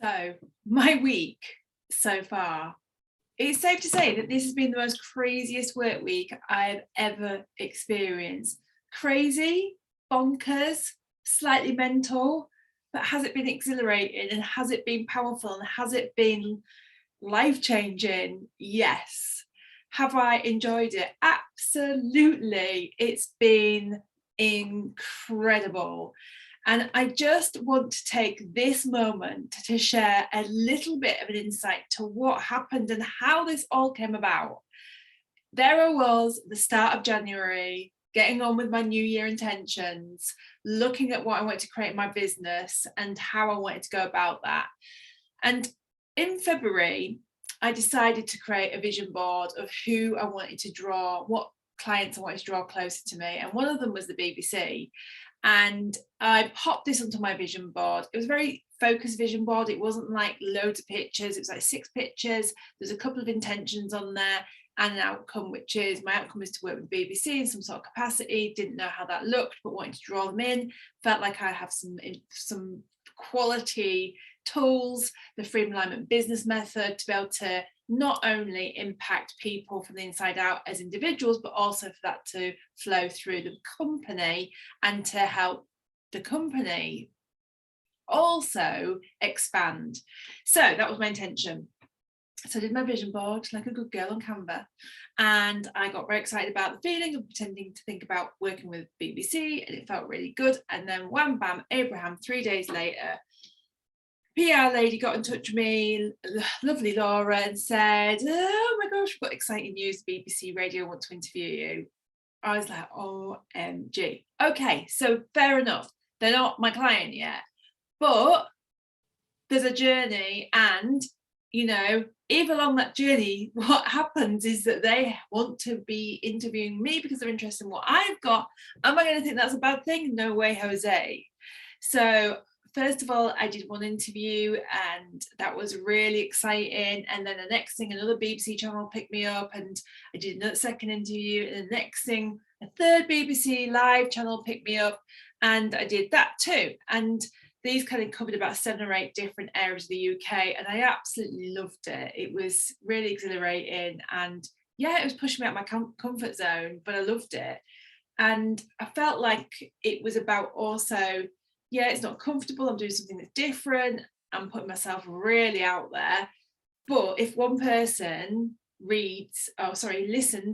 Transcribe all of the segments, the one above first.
So my week so far, it's safe to say that this has been the most craziest work week I've ever experienced. Crazy, bonkers, slightly mental, but has it been exhilarating and has it been powerful and has it been life-changing? Yes. Have I enjoyed it? Absolutely. It's been incredible. And I just want to take this moment to share a little bit of an insight to what happened and how this all came about. There I was, the start of January, getting on with my New Year intentions, looking at what I wanted to create in my business and how I wanted to go about that. And in February, I decided to create a vision board of who I wanted to draw, what clients I wanted to draw closer to me. And one of them was the BBC. And I popped this onto my vision board. It was a very focused vision board. It wasn't like loads of pictures. It was like 6 pictures. There's a couple of intentions on there and an outcome, which is my outcome is to work with the BBC in some sort of capacity. Didn't know how that looked, but wanted to draw them in. Felt like I have some quality tools, the Freedom Alignment business method, to be able to not only impact people from the inside out as individuals, but also for that to flow through the company and to help the company also expand. So that was my intention. So I did my vision board like a good girl on Canva, and I got very excited about the feeling of pretending to think about working with BBC, and it felt really good. And then wham bam, Abraham, 3 days later, PR lady got in touch with me, lovely Laura, and said, oh my gosh, we've got exciting news, BBC Radio want to interview you. I was like, OMG. Okay, so fair enough. They're not my client yet, but there's a journey, and, you know, if along that journey, what happens is that they want to be interviewing me because they're interested in what I've got. Am I going to think that's a bad thing? No way, Jose. So first of all, I did one interview and that was really exciting. And then the next thing, another BBC channel picked me up and I did another second interview. And the next thing, a third BBC live channel picked me up and I did that too. And these kind of covered about 7 or 8 different areas of the UK. And I absolutely loved it. It was really exhilarating. And yeah, it was pushing me out my comfort zone, but I loved it. And I felt like it was about also, yeah, it's not comfortable. I'm doing something that's different. I'm putting myself really out there. But if one person listens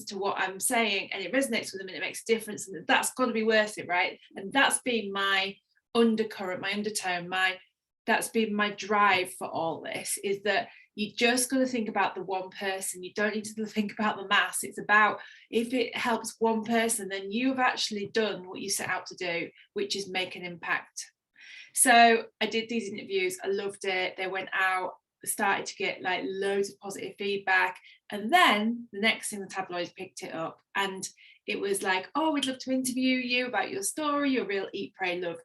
to what I'm saying and it resonates with them and it makes a difference, and that's got to be worth it, right? And that's been my undercurrent, my undertone, that's been my drive for all this, is that you just got to think about the one person. You don't need to think about the mass. It's about, if it helps one person, then you've actually done what you set out to do, which is make an impact. So I did these interviews. I loved it. They went out, started to get like loads of positive feedback. And then the next thing, the tabloids picked it up and it was like, oh, we'd love to interview you about your story, your real eat, pray, love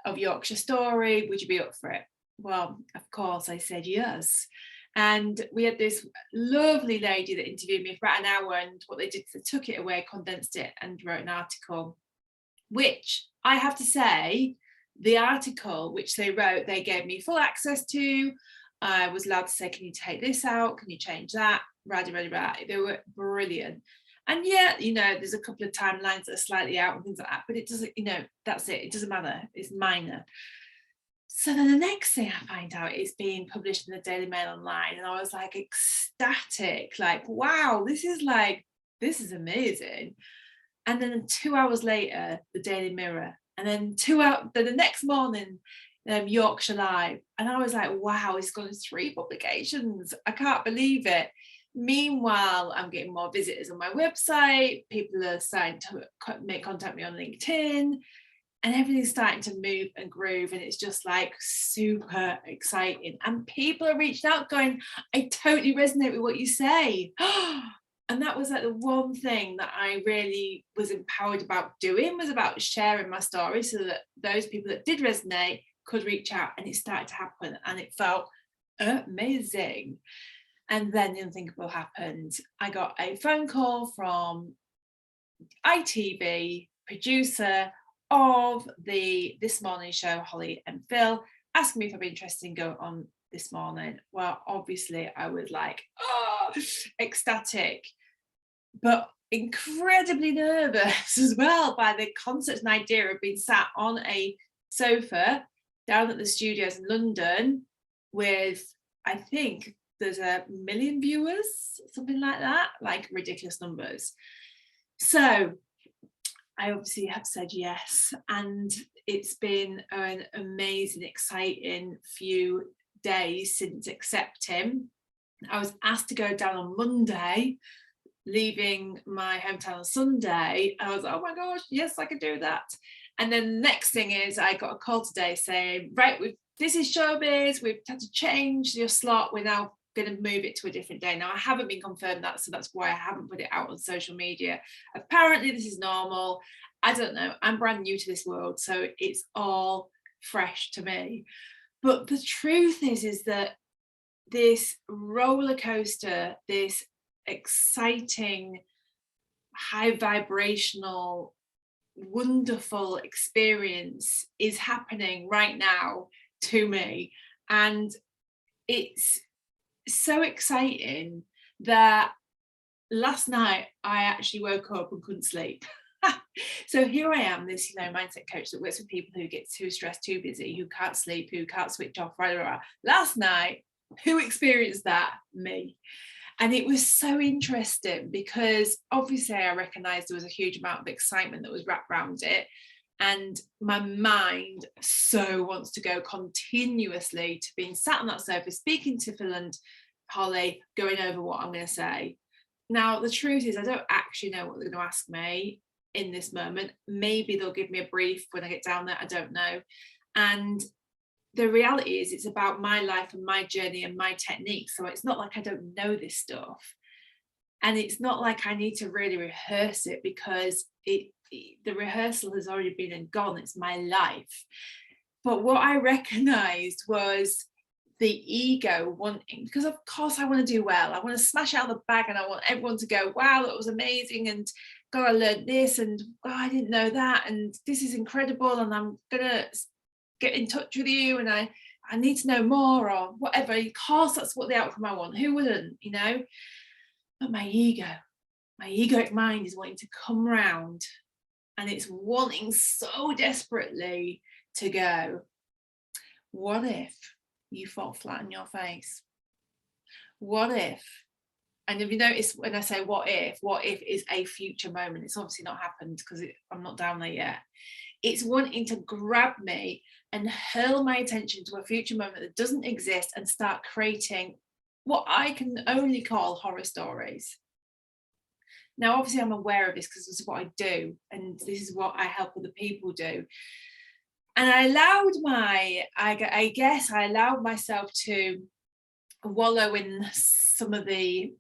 of Yorkshire story. Would you be up for it? Well, of course, I said yes. And we had this lovely lady that interviewed me for about an hour, and what they did is they took it away, condensed it, and wrote an article, which I have to say, the article which they wrote, they gave me full access to. I was allowed to say, can you take this out? Can you change that? They were brilliant. And yeah, you know, there's a couple of timelines that are slightly out and things like that, but it doesn't, you know, that's it. It doesn't matter. It's minor. So then the next thing I find out is being published in the Daily Mail Online. And I was like ecstatic, like, wow, this is amazing. And then 2 hours later, the Daily Mirror. And then the next morning, Yorkshire Live. And I was like, wow, it's gone to 3 publications. I can't believe it. Meanwhile, I'm getting more visitors on my website. People are starting to contact me on LinkedIn, and everything's starting to move and groove. And it's just like super exciting. And people are reaching out going, I totally resonate with what you say. And that was like the one thing that I really was empowered about doing, was about sharing my story so that those people that did resonate could reach out. And it started to happen and it felt amazing. And then the unthinkable happened. I got a phone call from ITV, producer of the This Morning show, Holly and Phil, asking me if I'd be interested in going on this morning? Well, obviously I was like, ecstatic, but incredibly nervous as well by the concept and idea of being sat on a sofa down at the studios in London with, I think there's 1 million viewers, something like that, like ridiculous numbers. So I obviously have said yes, and it's been an amazing, exciting few days since accepting. I was asked to go down on Monday, leaving my hometown on Sunday. I was, oh my gosh, yes, I can do that. And then the next thing is I got a call today saying, right, this is showbiz, we've had to change your slot, we're now going to move it to a different day. Now I haven't been confirmed that, so that's why I haven't put it out on social media. Apparently this is normal. I don't know, I'm brand new to this world, so it's all fresh to me. But the truth is that this roller coaster, this exciting, high vibrational, wonderful experience is happening right now to me, and it's so exciting that last night I actually woke up and couldn't sleep. So here I am, this mindset coach that works with people who get too stressed, too busy, who can't sleep, who can't switch off, right. Last night, who experienced that? Me. And it was so interesting because obviously I recognized there was a huge amount of excitement that was wrapped around it, and my mind so wants to go continuously to being sat on that sofa, speaking to Phil and Holly, going over what I'm going to say. Now the truth is I don't actually know what they're going to ask me in this moment. Maybe they'll give me a brief when I get down there, I don't know. And the reality is it's about my life and my journey and my techniques. So it's not like I don't know this stuff, and it's not like I need to really rehearse it, because the rehearsal has already been and gone. It's my life. But what I recognized was the ego wanting, because of course I want to do well, I want to smash out the bag, and I want everyone to go, wow, that was amazing, and God, I learned this, and oh, I didn't know that, and this is incredible, and I'm gonna get in touch with you, and I need to know more, or whatever. Of course that's what the outcome I want, who wouldn't, But my egoic mind is wanting to come round, and it's wanting so desperately to go, what if you fall flat on your face? What if? And if you notice when I say what if is a future moment. It's obviously not happened because I'm not down there yet. It's wanting to grab me and hurl my attention to a future moment that doesn't exist and start creating what I can only call horror stories. Now, obviously, I'm aware of this because this is what I do, and this is what I help other people do. And I allowed myself to wallow in some of the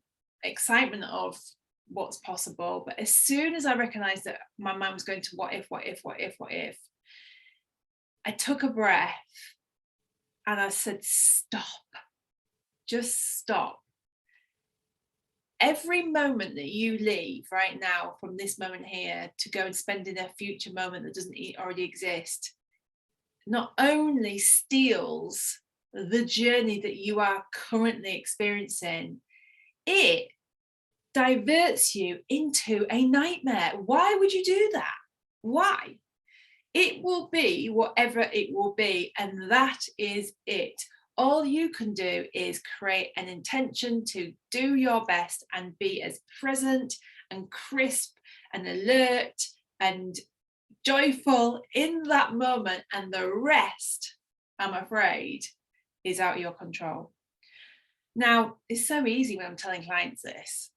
excitement of what's possible. But as soon as I recognized that my mind was going to what if, I took a breath and I said, stop, just stop. Every moment that you leave right now from this moment here to go and spend in a future moment that doesn't already exist, not only steals the journey that you are currently experiencing, it diverts you into a nightmare. Why would you do that? Why? It will be whatever it will be, and that is it. All you can do is create an intention to do your best and be as present and crisp and alert and joyful in that moment, and the rest, I'm afraid, is out of your control. Now, it's so easy when I'm telling clients this.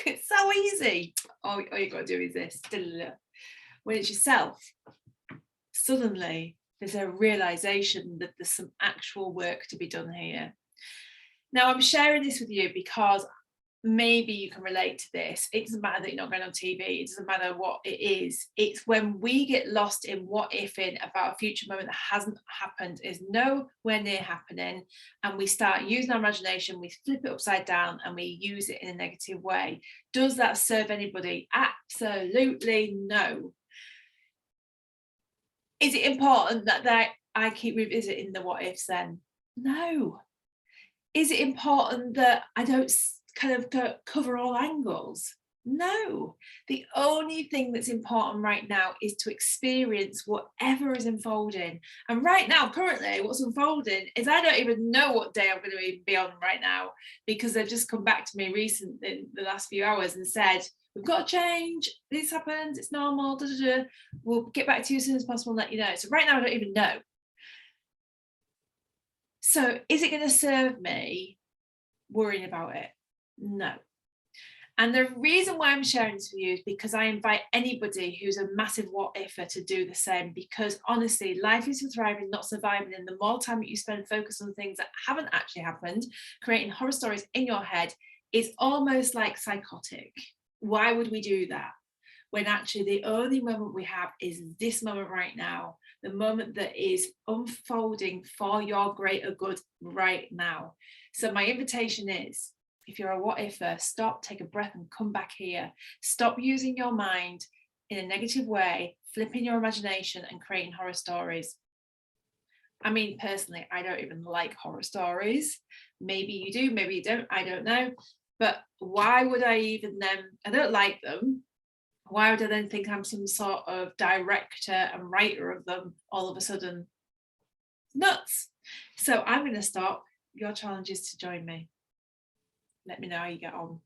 It's so easy. All you got to do is this. When it's yourself, suddenly there's a realization that there's some actual work to be done here. Now, I'm sharing this with you because maybe you can relate to this. It doesn't matter that you're not going on TV. It doesn't matter what it is. It's when we get lost in what ifing about a future moment that hasn't happened, is nowhere near happening, and we start using our imagination, we flip it upside down and we use it in a negative way. Does that serve anybody? Absolutely no. Is it important that I keep revisiting the what ifs then? No, Is it important that I don't kind of cover all angles? No, the only thing that's important right now is to experience whatever is unfolding. And right now, currently, what's unfolding is I don't even know what day I'm going to even be on right now, because they've just come back to me recently in the last few hours and said, we've got to change, this happens, it's normal, da, da, da. We'll get back to you as soon as possible and let you know. So right now, I don't even know. So is it going to serve me worrying about it? No. And the reason why I'm sharing this with you is because I invite anybody who's a massive what-ifer to do the same, because honestly, life is for thriving, not surviving. And the more time that you spend focused on things that haven't actually happened, creating horror stories in your head, is almost like psychotic. Why would we do that? When actually the only moment we have is this moment right now, the moment that is unfolding for your greater good right now. So my invitation is, if you're a what-ifer, stop, take a breath and come back here. Stop using your mind in a negative way, flipping your imagination and creating horror stories. I mean, personally, I don't even like horror stories. Maybe you do, maybe you don't, I don't know. But why would I even then, I don't like them. Why would I then think I'm some sort of director and writer of them all of a sudden? Nuts. So I'm going to stop. Your challenge is to join me. Let me know how you get on.